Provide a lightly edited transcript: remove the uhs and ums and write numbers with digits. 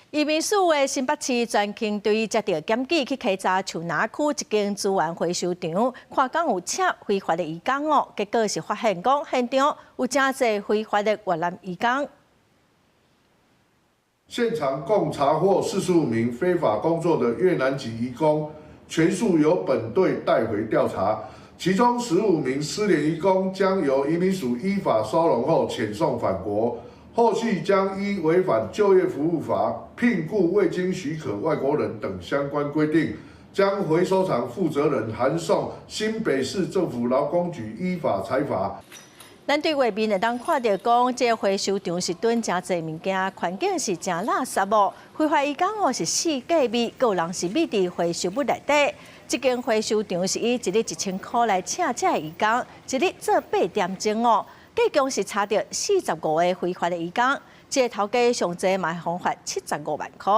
移民署的新北市专勤队接到检举，去稽查树林区一间资源回收场，看讲有车非法的移工哦，结果是发现讲现场有真侪非法的越南移工。现场共查获45名非法工作的越南籍移工，全数由本队带回调查。其中15名失联移工将由移民署依法收容后遣送返国。 后续将依违反就业服务法、聘雇未经许可外国人等相关规定，将回收厂负责人函送新北市政府劳工局依法裁罚。咱对外面会当看到讲，这回收场是囤真侪物件，环境是真垃圾哦。非法移工哦是四价米，个人是米伫回收物内底。这间回收场是以一日1000块来请这移工，一日做8点钟哦。 计共是查到45个非法的移工，这头家上济嘛罚款75万块。